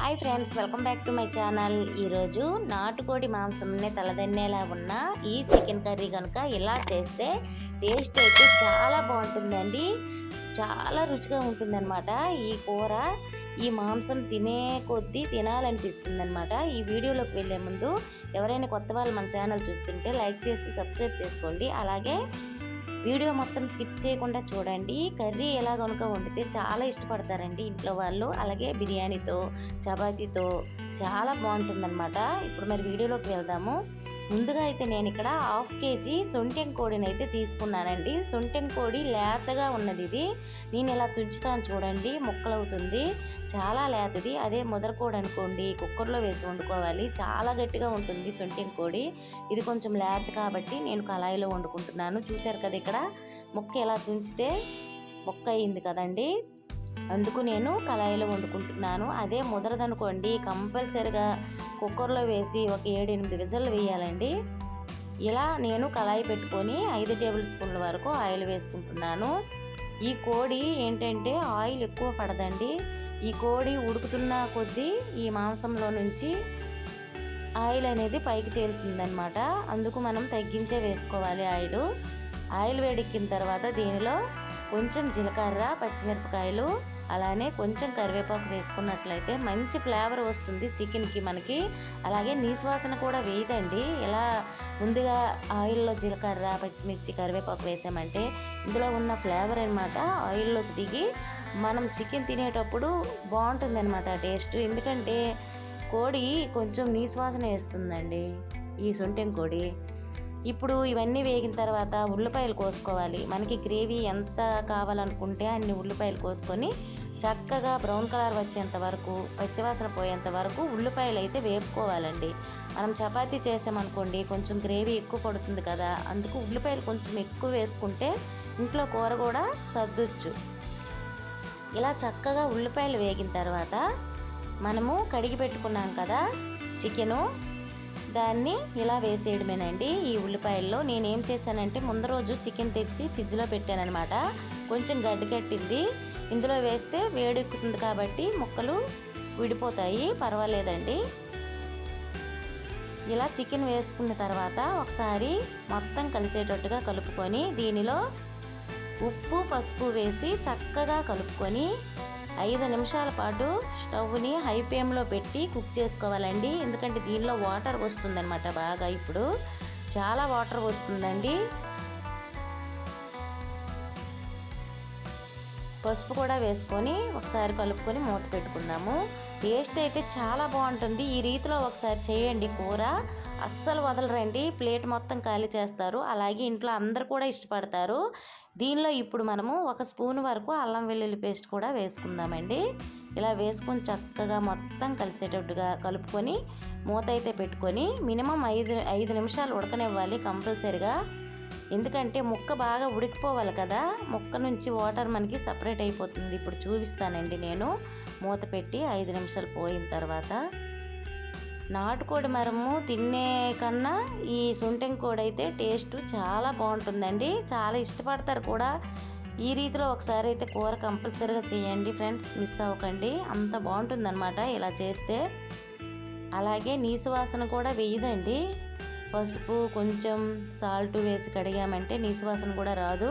Hi friends, welcome back to my channel. ఈరోజు నాటుకోడి మాంసంని తలదన్నేలా ఉన్న ఈ చికెన్ కర్రీ కనుక ఇలా చేస్తే టేస్ట్ అయితే చాలా బాగుంటుందండి. చాలా రుచిగా ఉంటుందన్నమాట. ఈ కూర ఈ మాంసం తినే కొద్దీ తినాలనిపిస్తుంది అనమాట. ఈ వీడియోలోకి వెళ్ళే ముందు ఎవరైనా కొత్త వాళ్ళు మన ఛానల్ చూస్తుంటే లైక్ చేసి సబ్స్క్రైబ్ చేసుకోండి. అలాగే వీడియో మొత్తం స్కిప్ చేయకుండా చూడండి. కర్రీ ఎలా కనుక వండితే చాలా ఇష్టపడతారండి ఇంట్లో వాళ్ళు. అలాగే బిర్యానీతో చపాతీతో చాలా బాగుంటుందన్నమాట. ఇప్పుడు మరి వీడియోలోకి వెళ్దాము. ముందుగా అయితే నేను ఇక్కడ 1/2 kg సొంటెం కోడిని అయితే తీసుకున్నానండి. సొంటెం కోడి లేతగా ఉన్నది. ఇది నేను ఇలా తుంచుతాను చూడండి, ముక్కలవుతుంది. చాలా లేతది. అదే ముదరకోడి అనుకోండి, కుక్కర్లో వేసి వండుకోవాలి, చాలా గట్టిగా ఉంటుంది సొంటెం కోడి. ఇది కొంచెం లేత కాబట్టి నేను కళాయిలో వండుకుంటున్నాను. చూశారు కదా ఇక్కడ ముక్క ఎలా తుంచితే ముక్క అయింది కదండి, అందుకు నేను కళాయిలో వండుకుంటున్నాను. అదే ముదరదనుకోండి కంపల్సరిగా కుక్కర్లో వేసి ఒక 7-8 విజిల్లు వేయాలండి. ఇలా నేను కళాయి పెట్టుకొని 5 టేబుల్ స్పూన్ల వరకు ఆయిల్ వేసుకుంటున్నాను. ఈ కోడి ఏంటంటే ఆయిల్ ఎక్కువ పడదండి. ఈ కోడి ఉడుకుతున్న కొద్దీ ఈ మాంసంలో నుంచి ఆయిల్ అనేది పైకి తేలుతుందనమాట. అందుకు మనం తగ్గించే వేసుకోవాలి ఆయిల్ వేడెక్కిన తర్వాత దీనిలో కొంచెం జీలకర్ర, పచ్చిమిరపకాయలు, అలానే కొంచెం కరివేపాకు వేసుకున్నట్లయితే మంచి ఫ్లేవర్ వస్తుంది చికెన్కి మనకి. అలాగే నీసువాసన కూడా వేయదండి. ఇలా ముందుగా ఆయిల్లో జీలకర్ర, పచ్చిమిర్చి, కరివేపాకు వేసామంటే ఇందులో ఉన్న ఫ్లేవర్ అనమాట ఆయిల్లోకి దిగి మనం చికెన్ తినేటప్పుడు బాగుంటుంది అనమాట టేస్ట్. ఎందుకంటే కోడి కొంచెం నీసువాసన వేస్తుందండి ఈ సొంటెం కోడి. ఇప్పుడు ఇవన్నీ వేగిన తర్వాత ఉల్లిపాయలు కోసుకోవాలి. మనకి గ్రేవీ ఎంత కావాలనుకుంటే అన్ని ఉల్లిపాయలు కోసుకొని చక్కగా బ్రౌన్ కలర్ వచ్చేంత వరకు, పచ్చివాసన పోయేంత వరకు ఉల్లిపాయలు అయితే వేపుకోవాలండి. మనం చపాతీ చేసామనుకోండి కొంచెం గ్రేవీ ఎక్కువ పడుతుంది కదా, అందుకు ఉల్లిపాయలు కొంచెం ఎక్కువ వేసుకుంటే ఇంట్లో కూర కూడా సర్దొచ్చు. ఇలా చక్కగా ఉల్లిపాయలు వేగిన తర్వాత మనము కడిగి పెట్టుకున్నాం కదా చికెను, దాన్ని ఇలా వేసేయడమేనండి. ఈ ఉల్లిపాయల్లో నేనేం చేశానంటే ముందు రోజు చికెన్ తెచ్చి ఫ్రిడ్జ్లో పెట్టానమాట. కొంచెం గడ్డి కట్టింది. ఇందులో వేస్తే వేడెక్కుతుంది కాబట్టి ముక్కలు విడిపోతాయి, పర్వాలేదండి. ఇలా చికెన్ వేసుకున్న తర్వాత ఒకసారి మొత్తం కలిసేటట్టుగా కలుపుకొని దీనిలో ఉప్పు, పసుపు వేసి చక్కగా కలుపుకొని 5 నిమిషాల పాటు స్టవ్ని హై ఫ్లేమ్లో పెట్టి కుక్ చేసుకోవాలండి. ఎందుకంటే దీనిలో వాటర్ వస్తుందన్నమాట బాగా. ఇప్పుడు చాలా వాటర్ వస్తుందండి. పసుపు కూడా వేసుకొని ఒకసారి కలుపుకొని మూత పెట్టుకుందాము. టేస్ట్ అయితే చాలా బాగుంటుంది. ఈ రీతిలో ఒకసారి చేయండి కూర, అస్సలు వదలరండి. ప్లేట్ మొత్తం ఖాళీ చేస్తారు. అలాగే ఇంట్లో అందరు కూడా ఇష్టపడతారు. దీనిలో ఇప్పుడు మనము 1 స్పూన్ వరకు అల్లం వెల్లుల్లి పేస్ట్ కూడా వేసుకుందామండి. ఇలా వేసుకొని చక్కగా మొత్తం కలిసేటట్టుగా కలుపుకొని మూత అయితే పెట్టుకొని మినిమం 5 నిమిషాలు ఉడకనివ్వాలి కంపల్సరిగా. ఎందుకంటే ముక్క బాగా ఉడికిపోవాలి కదా, ముక్క నుంచి వాటర్ మనకి సపరేట్ అయిపోతుంది. ఇప్పుడు చూపిస్తానండి నేను. మూత పెట్టి 5 నిమిషాలు పోయిన తర్వాత నాటుకోడి మరము తినే కన్నా ఈ సొంటెం కోడి అయితే టేస్ట్ చాలా బాగుంటుందండి. చాలా ఇష్టపడతారు కూడా. ఈ రీతిలో ఒకసారి అయితే కూర కంపల్సరీగా చేయండి ఫ్రెండ్స్, మిస్ అవ్వకండి. అంత బాగుంటుందన్నమాట ఇలా చేస్తే. అలాగే నీసు వాసన కూడా వేయదండి. పసుపు, కొంచెం సాల్ట్ వేసి కడిగామంటే నీసువాసన కూడా రాదు.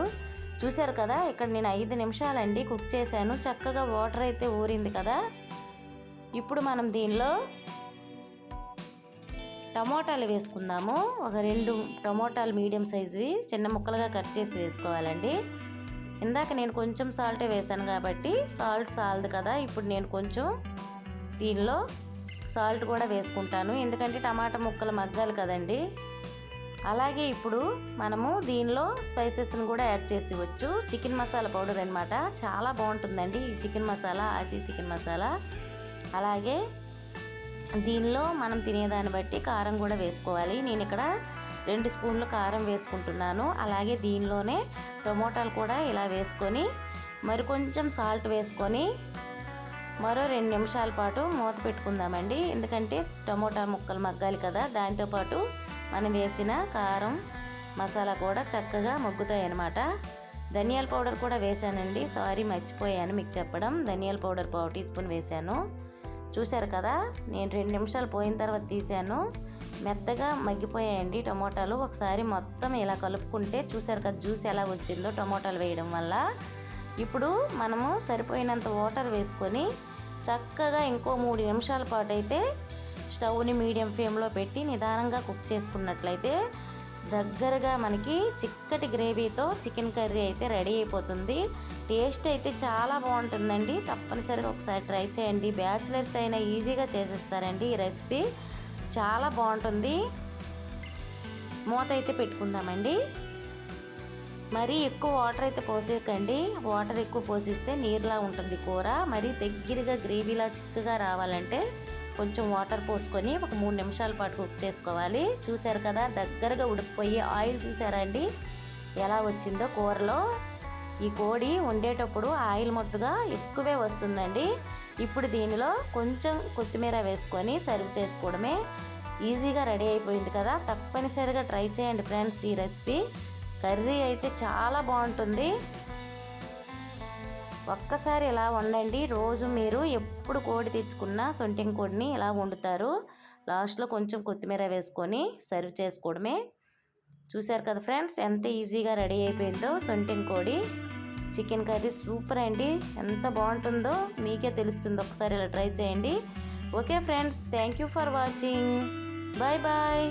చూశారు కదా ఇక్కడ నేను 5 నిమిషాలండి కుక్ చేశాను. చక్కగా వాటర్ అయితే ఊరింది కదా. ఇప్పుడు మనం దీనిలో టమోటాలు వేసుకుందాము. ఒక 2 టమోటాలు మీడియం సైజువి చిన్న ముక్కలుగా కట్ చేసి వేసుకోవాలండి. ఇందాక నేను కొంచెం సాల్టే వేసాను కాబట్టి సాల్ట్ సాలదు కదా. ఇప్పుడు నేను కొంచెం దీనిలో సాల్ట్ కూడా వేసుకుంటాను, ఎందుకంటే టమాటా ముక్కలు మగ్గాలి కదండి. అలాగే ఇప్పుడు మనము దీనిలో స్పైసెస్ని కూడా యాడ్ చేసి ఇవ్వచ్చు. చికెన్ మసాలా పౌడర్ అనమాట, చాలా బాగుంటుందండి ఈ చికెన్ మసాలా, ఆచి చికెన్ మసాలా. అలాగే దీనిలో మనం తినేదాన్ని బట్టి కారం కూడా వేసుకోవాలి. నేను ఇక్కడ 2 స్పూన్లు కారం వేసుకుంటున్నాను. అలాగే దీనిలోనే టమోటాలు కూడా ఇలా వేసుకొని మరి కొంచెం సాల్ట్ వేసుకొని మరో 2 నిమిషాల పాటు మూత పెట్టుకుందామండి. ఎందుకంటే టమోటా ముక్కలు మగ్గాలి కదా, దాంతోపాటు మనం వేసిన కారం, మసాలా కూడా చక్కగా మగ్గుతాయి అన్నమాట. ధనియాల పౌడర్ కూడా వేసానండి, సారీ మర్చిపోయాను మీకు చెప్పడం. ధనియాల పౌడర్ 1/2 టీ స్పూన్ వేసాను. చూశారు కదా, నేను 2 నిమిషాలు పోయిన తర్వాత తీసాను. మెత్తగా మగ్గిపోయాయండి టమోటాలు. ఒకసారి మొత్తం ఇలా కలుపుకుంటే చూశారు కదా జ్యూస్ ఎలా వచ్చిందో టమోటాలు వేయడం వల్ల. ఇప్పుడు మనము సరిపోయినంత వాటర్ వేసుకొని చక్కగా ఇంకో 3 నిమిషాల పాటు అయితే స్టవ్ని మీడియం ఫ్లేమ్లో పెట్టి నిదానంగా కుక్ చేసుకున్నట్లయితే దగ్గరగా మనకి చిక్కటి గ్రేవీతో చికెన్ కర్రీ అయితే రెడీ అయిపోతుంది. టేస్ట్ అయితే చాలా బాగుంటుందండి. తప్పనిసరిగా ఒకసారి ట్రై చేయండి. బ్యాచిలర్స్ అయినా ఈజీగా చేసేస్తారండి ఈ రెసిపీ. చాలా బాగుంటుంది. మూత అయితే పెట్టుకుందామండి. మరీ ఎక్కువ వాటర్ అయితే పోసేయకండి. వాటర్ ఎక్కువ పోసిస్తే నీరులా ఉంటుంది కూర. మరీ దగ్గరగా గ్రేవీలా చిక్కగా రావాలంటే కొంచెం వాటర్ పోసుకొని ఒక 3 నిమిషాల పాటు కుక్ చేసుకోవాలి. చూశారు కదా దగ్గరగా ఉడికిపోయి ఆయిల్ చూసారా అండి ఎలా వచ్చిందో కూరలో. ఈ కోడి వండేటప్పుడు ఆయిల్ మట్టుగా ఎక్కువే వస్తుందండి. ఇప్పుడు దీనిలో కొంచెం కొత్తిమీర వేసుకొని సర్వ్ చేసుకోవడమే. ఈజీగా రెడీ అయిపోయింది కదా. తప్పనిసరిగా ట్రై చేయండి ఫ్రెండ్స్ ఈ రెసిపీ. కర్రీ అయితే చాలా బాగుంటుంది. ఒక్కసారి ఇలా వండండి. రోజు మీరు ఎప్పుడు కోడి తెచ్చుకున్నా సొంటిం కోడిని ఇలా వండుతారు. లాస్ట్లో కొంచెం కొత్తిమీర వేసుకొని సర్వ్ చేసుకోవడమే. చూశారు కదా ఫ్రెండ్స్ ఎంత ఈజీగా రెడీ అయిపోయిందో సొంటిం కోడి చికెన్ కర్రీ. సూపర్ అండి. ఎంత బాగుంటుందో మీకే తెలుస్తుంది. ఒకసారి ఇలా ట్రై చేయండి. Okay friends, thank you for watching. Bye bye.